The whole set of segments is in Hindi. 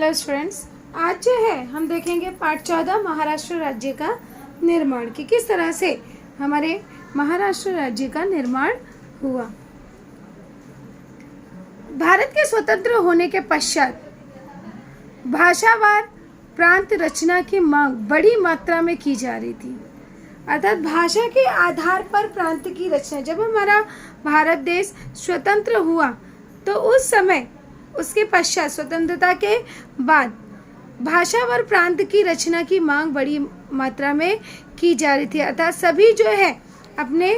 हेलो स्टूडेंट्स, आज जो है हम देखेंगे पाठ 14 महाराष्ट्र राज्य का निर्माण कि किस तरह से हमारे महाराष्ट्र राज्य का निर्माण हुआ। भारत के स्वतंत्र होने के पश्चात भाषावार प्रांत रचना की मांग बड़ी मात्रा में की जा रही थी। अर्थात भाषा के आधार पर प्रांत की रचना, जब हमारा भारत देश स्वतंत्र हुआ तो उस समय उसके पश्चात स्वतंत्रता के बाद भाषावार प्रांत की रचना की मांग बड़ी मात्रा में की जा रही थी। अर्थात सभी जो है अपने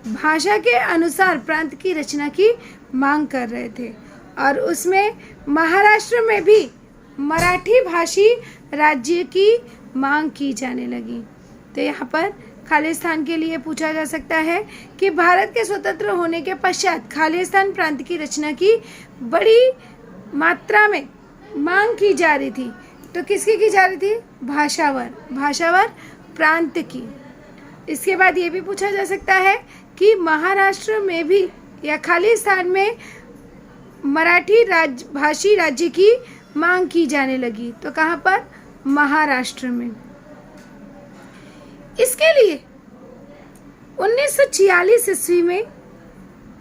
भाषा के अनुसार प्रांत की रचना की मांग कर रहे थे और उसमें महाराष्ट्र में भी मराठी भाषी राज्य की मांग की जाने लगी। तो यहाँ पर खालिस्तान के लिए पूछा जा सकता है कि भारत के स्वतंत्र होने के पश्चात खालिस्तान प्रांत की रचना की बड़ी मात्रा में मांग की जा रही थी। तो किसकी की जा रही थी? भाषावार प्रांत की। इसके बाद ये भी पूछा जा सकता है कि महाराष्ट्र में भी या खालिस्तान में मराठी भाषी राज्य की मांग की जाने लगी। तो कहाँ पर? महाराष्ट्र में। इसके लिए 1946 ईस्वी में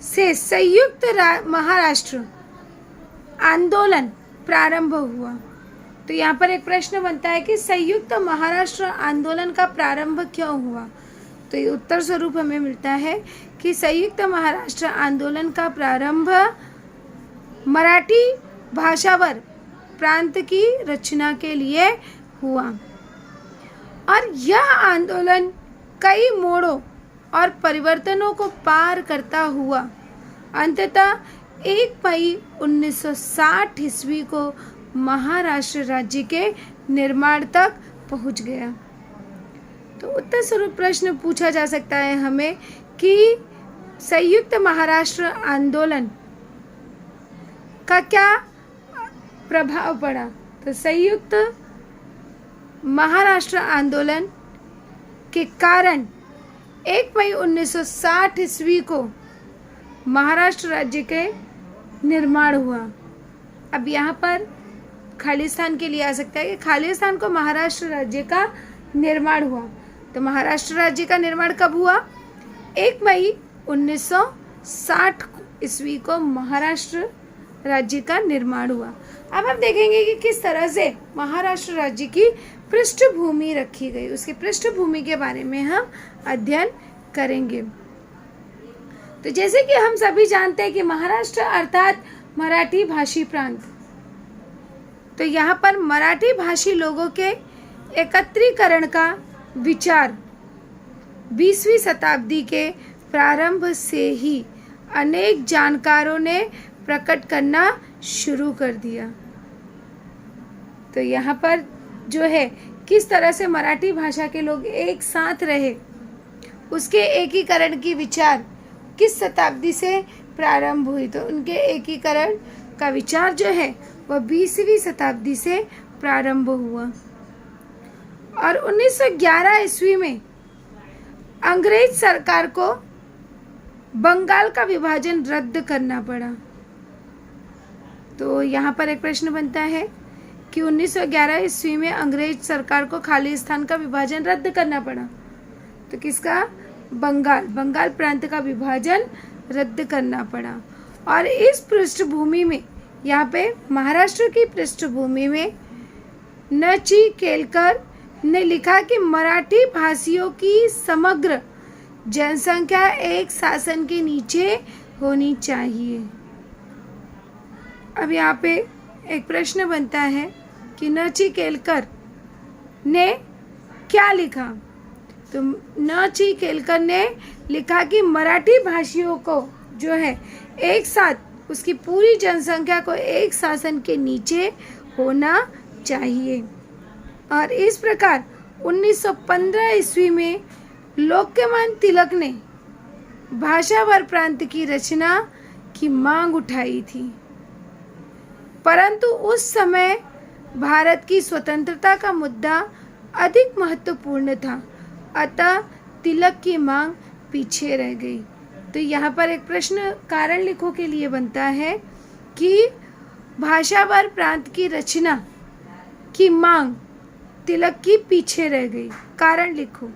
से संयुक्त महाराष्ट्र आंदोलन प्रारंभ हुआ। तो यहाँ पर एक प्रश्न बनता है कि संयुक्त महाराष्ट्र आंदोलन का प्रारंभ क्यों हुआ? तो ये उत्तर स्वरूप हमें मिलता है कि संयुक्त महाराष्ट्र आंदोलन का प्रारंभ मराठी भाषावर प्रांत की रचना के लिए हुआ और यह आंदोलन कई मोड़ों और परिवर्तनों को पार करता हुआ अंततः 1 मई 1960 ईस्वी को महाराष्ट्र राज्य के निर्माण तक पहुंच गया। तो उत्तर स्वरूप प्रश्न पूछा जा सकता है हमें कि संयुक्त महाराष्ट्र आंदोलन का क्या प्रभाव पड़ा। तो संयुक्त महाराष्ट्र आंदोलन के कारण 1 मई 1960 ईस्वी को महाराष्ट्र राज्य के निर्माण हुआ। अब यहाँ पर खालिस्तान के लिए आ सकता है कि खालिस्तान को महाराष्ट्र राज्य का निर्माण हुआ। तो महाराष्ट्र राज्य का निर्माण कब हुआ? 1 मई 1960 ईस्वी को महाराष्ट्र राज्य का निर्माण हुआ। अब हम देखेंगे कि किस तरह से महाराष्ट्र राज्य की पृष्ठभूमि रखी गई, उसकी पृष्ठभूमि के बारे में हम अध्ययन करेंगे। तो जैसे कि हम सभी जानते हैं कि महाराष्ट्र अर्थात मराठी भाषी प्रांत, तो यहाँ पर मराठी भाषी लोगों के एकत्रीकरण का विचार 20वीं शताब्दी के प्रारंभ से ही अनेक जानकारों ने प्रकट करना शुरू कर दिया। तो यहाँ पर जो है किस तरह से मराठी भाषा के लोग एक साथ रहे, उसके एकीकरण की विचार किस शताब्दी से प्रारंभ हुई। तो उनके एकीकरण का विचार जो है वह 20वीं शताब्दी से प्रारंभ हुआ और 1911 ईस्वी में अंग्रेज सरकार को बंगाल का विभाजन रद्द करना पड़ा। तो यहाँ पर एक प्रश्न बनता है कि 1911 ईस्वी में अंग्रेज सरकार को खालिस्तान का विभाजन रद्द करना पड़ा। तो किसका? बंगाल प्रांत का विभाजन रद्द करना पड़ा। और इस पृष्ठभूमि में यहाँ पे महाराष्ट्र की पृष्ठभूमि में न.ची. केलकर ने लिखा कि मराठी भाषियों की समग्र जनसंख्या एक शासन के नीचे होनी चाहिए। अब यहाँ पे एक प्रश्न बनता है कि न.ची. केलकर ने क्या लिखा। तो न.ची. केलकर ने लिखा कि मराठी भाषियों को जो है एक साथ उसकी पूरी जनसंख्या को एक शासन के नीचे होना चाहिए और इस प्रकार 1915 ईस्वी में लोकमान्य तिलक ने भाषावार प्रांत की रचना की मांग उठाई थी, परंतु उस समय भारत की स्वतंत्रता का मुद्दा अधिक महत्वपूर्ण था, अतः तिलक की मांग पीछे रह गई। तो यहाँ पर एक प्रश्न कारण लिखो के लिए बनता है कि भाषावार प्रांत की रचना की मांग तिलक की पीछे रह गई। कारण लिखो।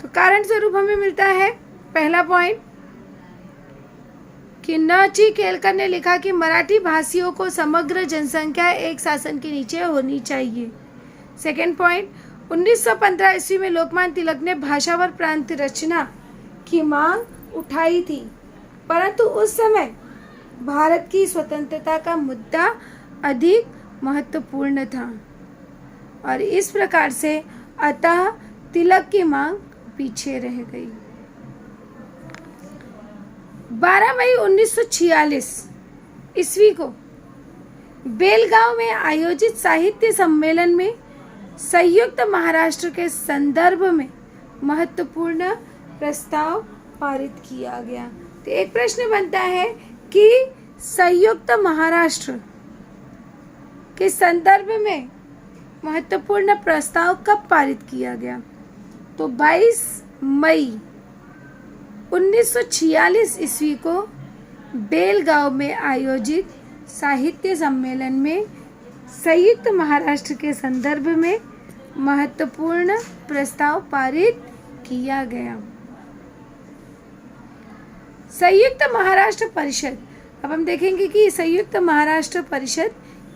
तो कारण स्वरूप हमें मिलता है पहला पॉइंट कि न.ची. केलकर ने लिखा कि मराठी भाषियों को समग्र जनसंख्या एक शासन के नीचे होनी चाहिए। सेकेंड पॉइंट, 1915 ईस्वी में लोकमान्य तिलक ने भाषावर प्रांत रचना की मांग उठाई थी, परंतु उस समय भारत की स्वतंत्रता का मुद्दा अधिक महत्वपूर्ण था और इस प्रकार से अतः तिलक की मांग पीछे रह गई। 12 मई 1946 ईस्वी को बेलगांव में आयोजित साहित्य सम्मेलन में संयुक्त महाराष्ट्र के संदर्भ में महत्वपूर्ण प्रस्ताव पारित किया गया। तो एक प्रश्न बनता है कि संयुक्त महाराष्ट्र के संदर्भ में महत्वपूर्ण प्रस्ताव कब पारित किया गया? तो 22 मई 1946 ईस्वी को बेलगांव में आयोजित साहित्य सम्मेलन में संयुक्त महाराष्ट्र के संदर्भ में महत्वपूर्ण प्रस्ताव पारित किया गया। संयुक्त महाराष्ट्र परिषद, अब हम देखेंगे कि संयुक्त महाराष्ट्र परिषद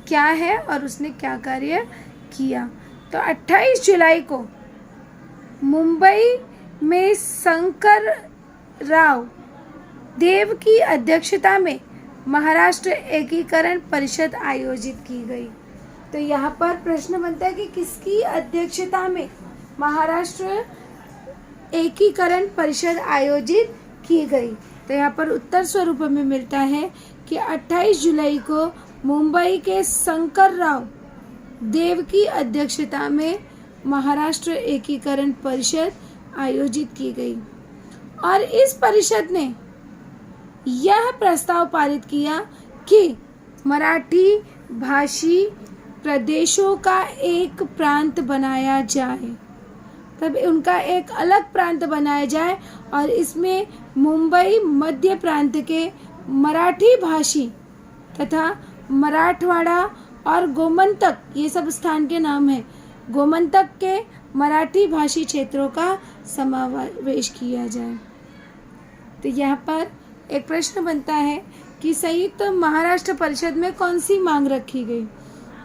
क्या है और उसने क्या कार्य किया। तो 28 जुलाई को मुंबई में शंकर राव देव की अध्यक्षता में महाराष्ट्र एकीकरण परिषद आयोजित की गई। तो यहाँ पर प्रश्न बनता है कि किसकी अध्यक्षता में महाराष्ट्र एकीकरण परिषद आयोजित की गई? तो यहाँ पर उत्तर स्वरूप में मिलता है कि 28 जुलाई को मुंबई के शंकर राव देव की अध्यक्षता में महाराष्ट्र एकीकरण परिषद आयोजित की गई और इस परिषद ने यह प्रस्ताव पारित किया कि मराठी भाषी प्रदेशों का एक प्रांत बनाया जाए, तब उनका एक अलग प्रांत बनाया जाए और इसमें मुंबई मध्य प्रांत के मराठी भाषी तथा मराठवाड़ा और गोमंतक, ये सब स्थान के नाम हैं, गोमंतक के मराठी भाषी क्षेत्रों का समावेश किया जाए। तो यहाँ पर एक प्रश्न बनता है कि संयुक्त महाराष्ट्र परिषद में कौन सी मांग रखी गई?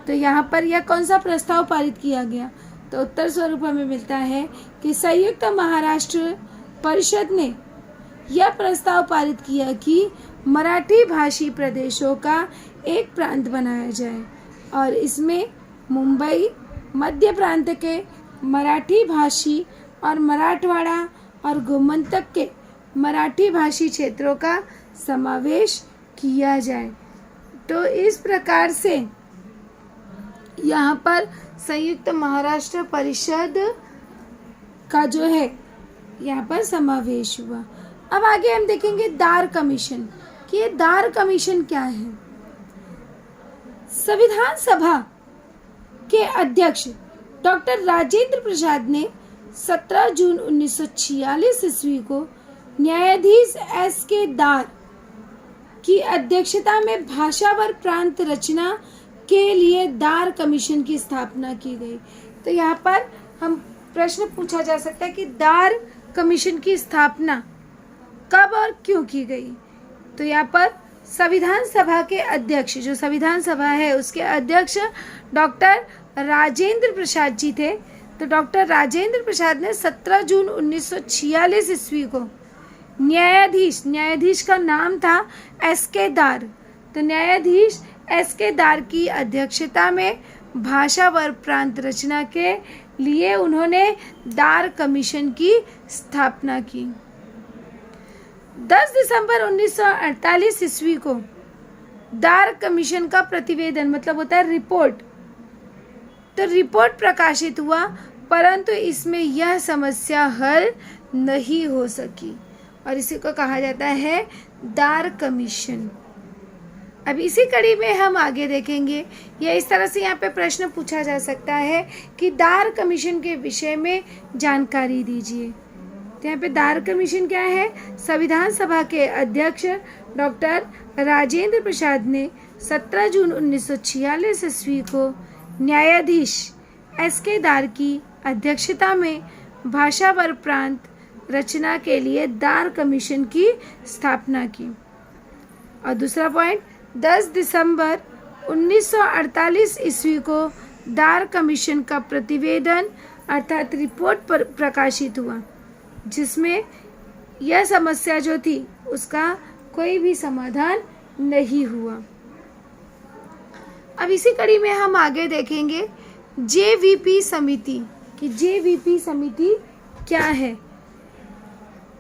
तो यहाँ पर यह कौन सा प्रस्ताव पारित किया गया? तो उत्तर स्वरूप हमें मिलता है कि संयुक्त महाराष्ट्र परिषद ने यह प्रस्ताव पारित किया कि मराठी भाषी प्रदेशों का एक प्रांत बनाया जाए और इसमें मुंबई मध्य प्रांत के मराठी भाषी और मराठवाड़ा और गोमंतक के मराठी भाषी क्षेत्रों का समावेश किया जाए। तो इस प्रकार से यहाँ पर संयुक्त महाराष्ट्र परिषद का जो है यहाँ पर समावेश हुआ। अब आगे हम देखेंगे दार कमीशन कि ये दार कमीशन क्या है। संविधान सभा के अध्यक्ष डॉक्टर राजेंद्र प्रसाद ने 17 जून 1946 ईस्वी को न्यायाधीश एस.के. दार की अध्यक्षता में भाषावर प्रांत रचना के लिए दार कमीशन की स्थापना की गई। तो यहाँ पर हम प्रश्न पूछा जा सकता है कि दार कमीशन की स्थापना कब और क्यों की गई? तो यहाँ पर संविधान सभा के अध्यक्ष, जो संविधान सभा है उसके अध्यक्ष डॉक्टर राजेंद्र प्रसाद जी थे। तो डॉक्टर राजेंद्र प्रसाद ने 17 जून 1946 ईस्वी को न्यायाधीश का नाम था एस.के. दार। तो न्यायाधीश एस.के. दार की अध्यक्षता में भाषावर प्रांत रचना के लिए उन्होंने दार कमीशन की स्थापना की। 10 दिसंबर 1948 ईस्वी को दार कमीशन का प्रतिवेदन, मतलब होता है रिपोर्ट, तो रिपोर्ट प्रकाशित हुआ, परंतु इसमें यह समस्या हल नहीं हो सकी और इसी को कहा जाता है दार कमीशन। अब इसी कड़ी में हम आगे देखेंगे, या इस तरह से यहाँ पे प्रश्न पूछा जा सकता है कि दार कमीशन के विषय में जानकारी दीजिए। तो यहाँ पे दार कमीशन क्या है? संविधान सभा के अध्यक्ष डॉक्टर राजेंद्र प्रसाद ने 17 जून 1946 ईस्वी को न्यायाधीश SK दार की अध्यक्षता में भाषा व प्रांत रचना के लिए दार कमीशन की स्थापना की। और दूसरा पॉइंट, 10 दिसंबर 1948 ईस्वी को दार कमीशन का प्रतिवेदन अर्थात रिपोर्ट पर प्रकाशित हुआ, जिसमें यह समस्या जो थी उसका कोई भी समाधान नहीं हुआ। अब इसी कड़ी में हम आगे देखेंगे JVP समिति कि JVP समिति क्या है।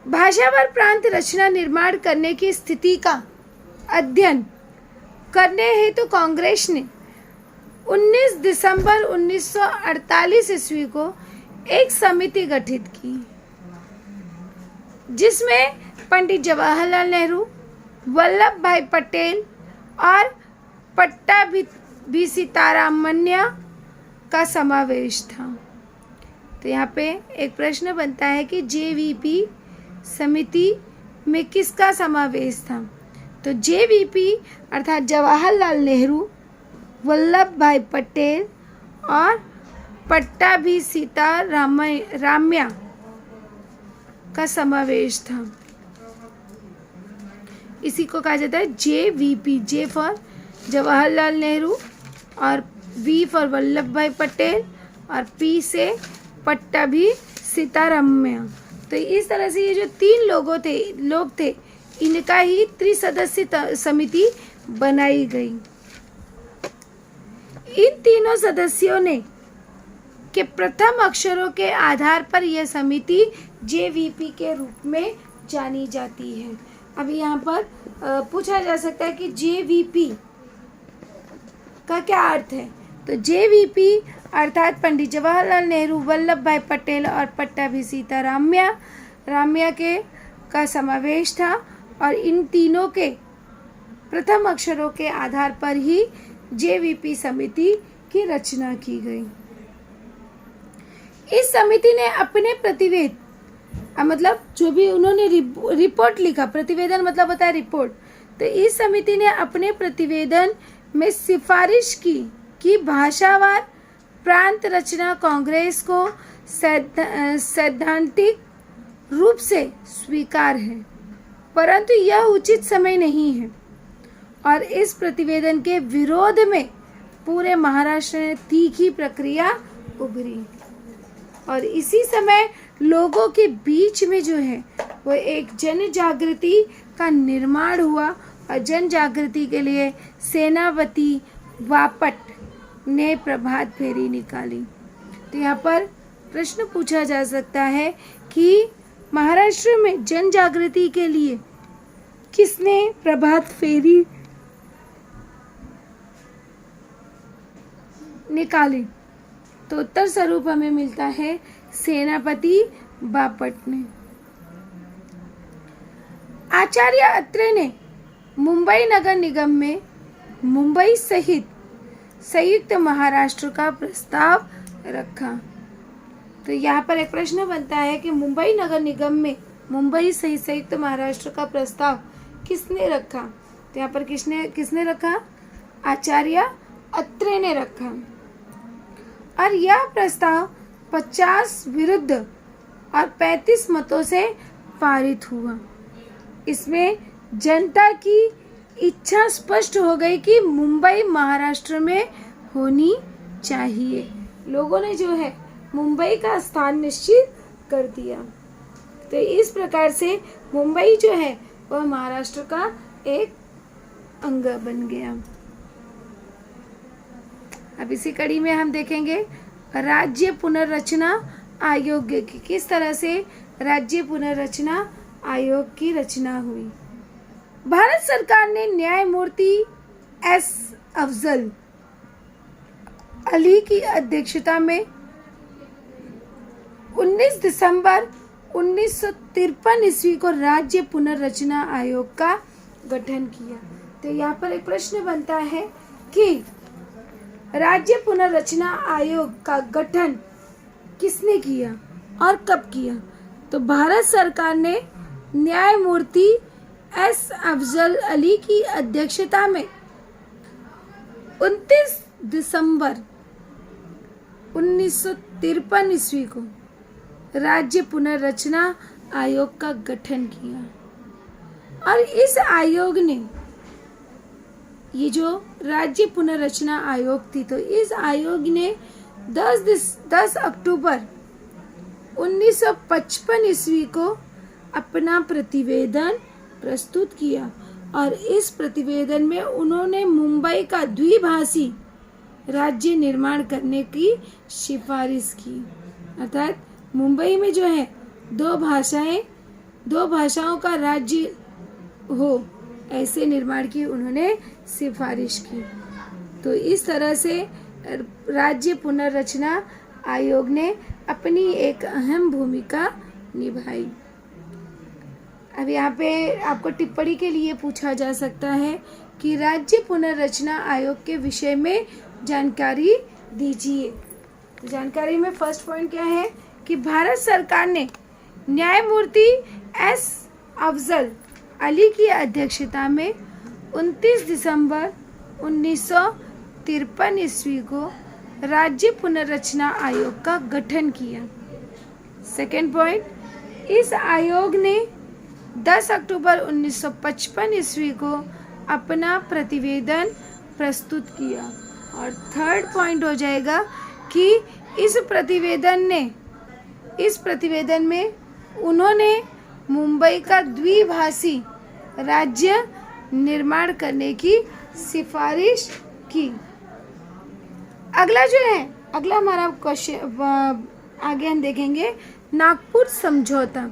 भाषा व प्रांत रचना निर्माण करने की स्थिति का अध्ययन करने हेतु कांग्रेस ने 19 दिसंबर 1948 ईस्वी को एक समिति गठित की, जिसमें पंडित जवाहरलाल नेहरू, वल्लभ भाई पटेल और पट्टाभी सीतारामन्या का समावेश था। तो यहाँ पे एक प्रश्न बनता है कि JVP समिति में किसका समावेश था। तो JVP अर्थात जवाहरलाल नेहरू, वल्लभ भाई पटेल और पट्टाभी सीतारामन्या का समावेश था। इसी को कहा जाता है JVP। J for Jawaharlal Nehru और V फॉर वल्लभ भाई पटेल और P से पट्टाभी सीतारामन्या। तो इस तरह से ये जो तीन लोग थे इनका ही त्रिसदस्यीय समिति बनाई गई। इन तीनों सदस्यों ने के प्रथम अक्षरों के आधार पर यह समिति JVP के रूप में जानी जाती है। अभी यहाँ पर पूछा जा सकता है कि JVP का क्या अर्थ है। तो JVP अर्थात पंडित जवाहरलाल नेहरू, वल्लभ भाई पटेल और पट्टाभी सीतारामन्या के का समावेश था और इन तीनों के प्रथम अक्षरों के आधार पर ही JVP समिति की रचना की गई। इस समिति ने अपने प्रतिवेदन मतलब जो भी उन्होंने रिपोर्ट लिखा, प्रतिवेदन मतलब होता है रिपोर्ट, तो इस समिति ने अपने प्रतिवेदन में सिफारिश की कि भाषावार प्रांत रचना कांग्रेस को सैद्धांतिक रूप से स्वीकार है, परंतु यह उचित समय नहीं है और इस प्रतिवेदन के विरोध में पूरे महाराष्ट्र में तीखी प्रक्रिया उभरी और इसी समय लोगों के बीच में जो है वो एक जन जागृति का निर्माण हुआ और जन जागृति के लिए सेनापति बापट ने प्रभात फेरी निकाली। तो यहाँ पर प्रश्न पूछा जा सकता है कि महाराष्ट्र में जन जागृति के लिए किसने प्रभात फेरी निकाली। तो उत्तर स्वरूप हमें मिलता है सेनापति बापट ने। आचार्य अत्रे ने मुंबई नगर निगम में मुंबई सहित संयुक्त महाराष्ट्र का प्रस्ताव रखा। तो यहाँ पर एक प्रश्न बनता है कि मुंबई नगर निगम में मुंबई सहित संयुक्त महाराष्ट्र का प्रस्ताव किसने रखा। तो यहाँ पर किसने रखा, आचार्य अत्रे ने रखा और यह प्रस्ताव 50 विरुद्ध और 35 मतों से पारित हुआ। इसमें जनता की इच्छा स्पष्ट हो गई कि मुंबई महाराष्ट्र में होनी चाहिए। लोगों ने जो है मुंबई का स्थान निश्चित कर दिया। तो इस प्रकार से मुंबई जो है वह महाराष्ट्र का एक अंग बन गया। अब इसी कड़ी में हम देखेंगे राज्य पुनर्रचना आयोग की किस तरह से राज्य पुनर्रचना आयोग की रचना हुई। भारत सरकार ने न्यायमूर्ति S. अफजल अली की अध्यक्षता में 19 दिसंबर 1953 ईस्वी को राज्य पुनर्रचना आयोग का गठन किया। तो यहाँ पर एक प्रश्न बनता है कि राज्य पुनर्रचना आयोग का गठन किसने किया और कब किया। तो भारत सरकार ने न्यायमूर्ति S. अफजल अली की अध्यक्षता में 29 दिसंबर 1953 ईस्वी को राज्य पुनर्रचना आयोग का गठन किया और इस आयोग ने, ये जो राज्य पुनर्रचना आयोग थी, तो इस आयोग ने 10 अक्टूबर 1955 ईस्वी को अपना प्रतिवेदन प्रस्तुत किया और इस प्रतिवेदन में उन्होंने मुंबई का द्विभाषी राज्य निर्माण करने की सिफारिश की। अर्थात मुंबई में जो है दो भाषाओं का राज्य हो, ऐसे निर्माण की उन्होंने सिफारिश की। तो इस तरह से राज्य पुनर्रचना आयोग ने अपनी एक अहम भूमिका निभाई। अब यहाँ पे आपको टिप्पणी के लिए पूछा जा सकता है कि राज्य पुनर्रचना आयोग के विषय में जानकारी दीजिए। जानकारी में फर्स्ट पॉइंट क्या है कि भारत सरकार ने न्यायमूर्ति एस अफजल अली की अध्यक्षता में 29 दिसंबर 1953 ईस्वी को राज्य पुनर्रचना आयोग का गठन किया। सेकेंड पॉइंट, इस आयोग ने 10 अक्टूबर 1955 ईस्वी को अपना प्रतिवेदन प्रस्तुत किया। और थर्ड पॉइंट हो जाएगा कि इस प्रतिवेदन में उन्होंने मुंबई का द्विभाषी राज्य निर्माण करने की सिफारिश की। अगला हमारा क्वेश्चन आगे हम देखेंगे नागपुर समझौता।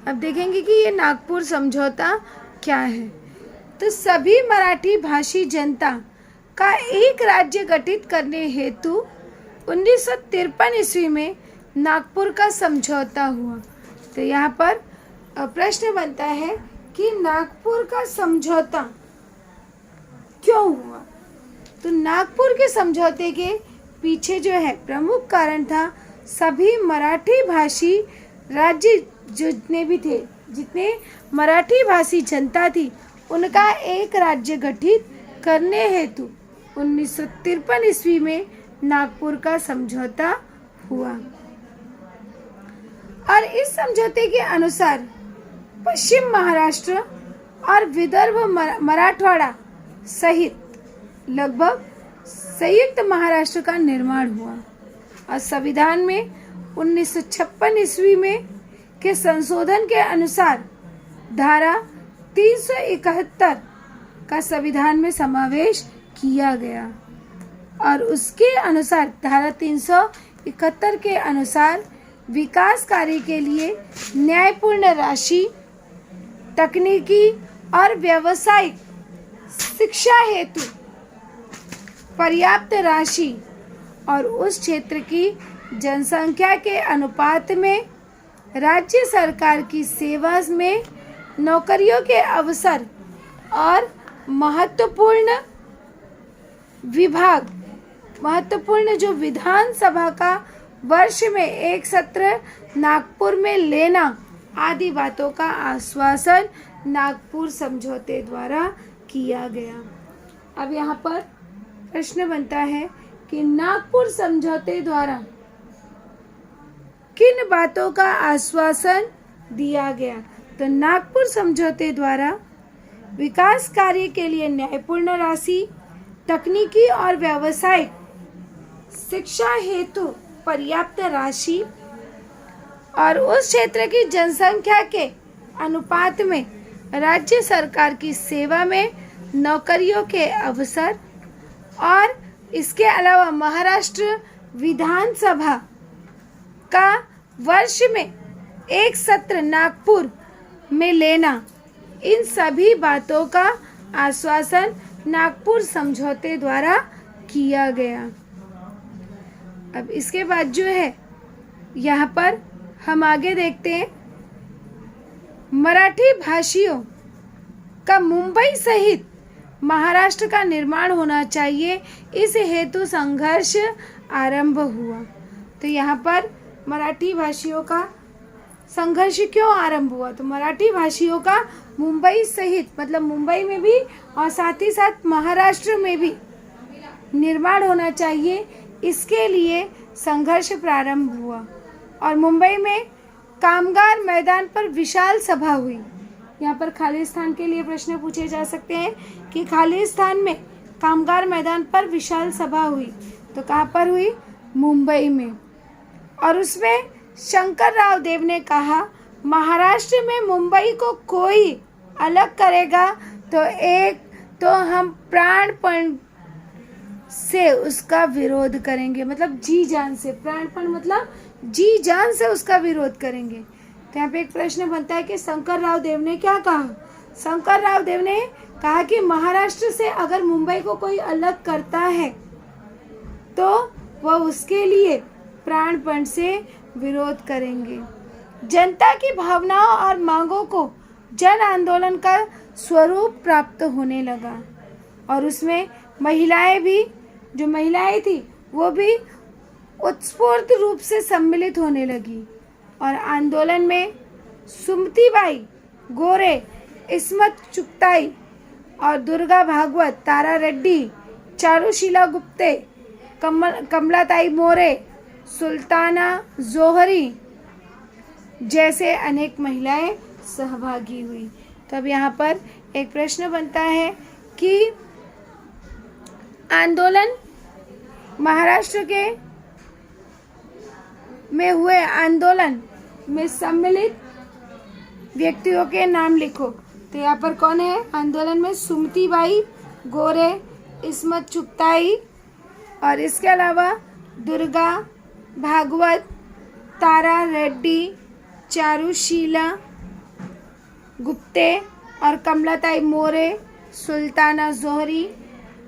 अब देखेंगे कि ये नागपुर समझौता क्या है। तो सभी मराठी भाषी जनता का एक राज्य गठित करने हेतु 1953 ईस्वी में नागपुर का समझौता हुआ। तो यहाँ पर प्रश्न बनता है कि नागपुर का समझौता क्यों हुआ। तो नागपुर के समझौते के पीछे जो है प्रमुख कारण था सभी मराठी भाषी राज्य जितने मराठी भाषी जनता थी उनका एक राज्य गठित करने हेतु 1953 ईस्वी में नागपुर का समझौता हुआ। और इस समझौते के अनुसार पश्चिम महाराष्ट्र और विदर्भ मराठवाड़ा सहित लगभग संयुक्त महाराष्ट्र का निर्माण हुआ। और संविधान में 1956 ईस्वी में के संशोधन के अनुसार धारा 371 का संविधान में समावेश किया गया। और उसके अनुसार धारा 371 के अनुसार विकास कार्य के लिए न्यायपूर्ण राशि, तकनीकी और व्यावसायिक शिक्षा हेतु पर्याप्त राशि और उस क्षेत्र की जनसंख्या के अनुपात में राज्य सरकार की सेवा में नौकरियों के अवसर और महत्वपूर्ण जो विधानसभा का वर्ष में एक सत्र नागपुर में लेना आदि बातों का आश्वासन नागपुर समझौते द्वारा किया गया। अब यहाँ पर प्रश्न बनता है कि नागपुर समझौते द्वारा किन बातों का आश्वासन दिया गया। तो नागपुर समझौते द्वारा विकास कार्य के लिए न्यायपूर्ण राशि, तकनीकी और व्यावसायिक शिक्षा हेतु पर्याप्त राशि और उस क्षेत्र की जनसंख्या के अनुपात में राज्य सरकार की सेवा में नौकरियों के अवसर और इसके अलावा महाराष्ट्र विधानसभा का वर्ष में एक सत्र नागपुर में लेना, इन सभी बातों का आश्वासन नागपुर समझौते द्वारा किया गया। अब इसके बाद जो है यहाँ पर हम आगे देखते हैं मराठी भाषियों का मुंबई सहित महाराष्ट्र का निर्माण होना चाहिए, इस हेतु संघर्ष आरंभ हुआ। तो यहाँ पर मराठी भाषियों का संघर्ष क्यों आरंभ हुआ। तो मराठी भाषियों का मुंबई सहित मतलब मुंबई में भी और साथ ही साथ महाराष्ट्र में भी निर्माण होना चाहिए, इसके लिए संघर्ष प्रारंभ हुआ और मुंबई में कामगार मैदान पर विशाल सभा हुई। यहाँ पर खालिस्तान के लिए प्रश्न पूछे जा सकते हैं कि खालिस्तान में कामगार मैदान पर विशाल सभा हुई, तो कहाँ पर हुई? मुंबई में। और उसमें शंकरराव देव ने कहा, महाराष्ट्र में मुंबई को कोई अलग करेगा तो हम प्राणपण से उसका विरोध करेंगे। मतलब जी जान से, प्राणपण मतलब जी जान से उसका विरोध करेंगे। तो यहाँ पे एक प्रश्न बनता है कि शंकरराव देव ने क्या कहा? शंकरराव देव ने कहा कि महाराष्ट्र से अगर मुंबई को कोई अलग करता है तो वह उसके लिए प्राणपण से विरोध करेंगे। जनता की भावनाओं और मांगों को जन आंदोलन का स्वरूप प्राप्त होने लगा और उसमें महिलाएं भी, जो महिलाएं थी वो भी उत्स्फूर्त रूप से सम्मिलित होने लगी और आंदोलन में सुमतीबाई, गोरे, इस्मत चुगताई और दुर्गा भागवत, तारा रेड्डी, चारुशीला गुप्ते, कमलाताई मोरे, सुल्ताना जोहरी जैसे अनेक महिलाएं सहभागी हुई। तो अब यहाँ पर एक प्रश्न बनता है कि आंदोलन, महाराष्ट्र के में हुए आंदोलन में सम्मिलित व्यक्तियों के नाम लिखो। तो यहाँ पर कौन है आंदोलन में? सुमतीबाई, गोरे, इस्मत चुगताई और इसके अलावा दुर्गा भागवत, तारा रेड्डी, चारुशीला गुप्ते और कमलाताई मोरे, सुल्ताना जोहरी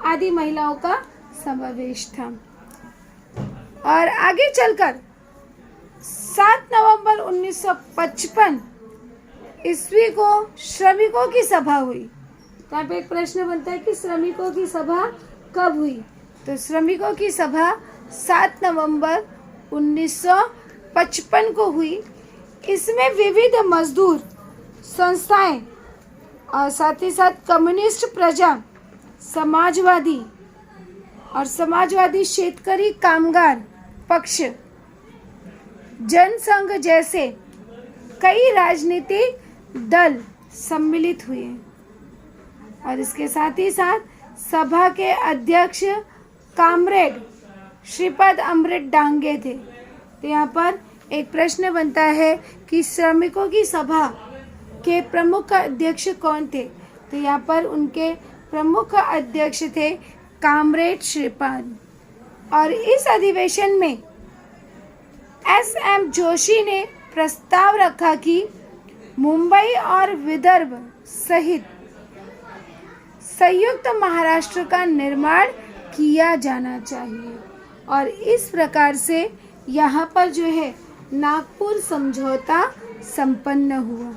आदि महिलाओं का समावेश था। और आगे चलकर 7 नवंबर 1955 ईस्वी को श्रमिकों की सभा हुई। तो यहाँ पे एक प्रश्न बनता है कि श्रमिकों की सभा कब हुई? तो श्रमिकों की सभा 7 नवंबर 1955 को हुई। इसमें विविध मजदूर संस्थाएं और साथ ही साथ कम्युनिस्ट, प्रजा समाजवादी और समाजवादी शेतकरी कामगार पक्ष, जनसंघ जैसे कई राजनीतिक दल सम्मिलित हुए और इसके साथ ही साथ सभा के अध्यक्ष कामरेड श्रीपद अमृत डांगे थे। तो यहाँ पर एक प्रश्न बनता है कि श्रमिकों की सभा के प्रमुख अध्यक्ष कौन थे? तो यहाँ पर उनके प्रमुख अध्यक्ष थे कामरेड श्रीपद। और इस अधिवेशन में एस.एम. जोशी ने प्रस्ताव रखा कि मुंबई और विदर्भ सहित संयुक्त महाराष्ट्र का निर्माण किया जाना चाहिए और इस प्रकार से यहाँ पर जो है नागपुर समझौता संपन्न हुआ।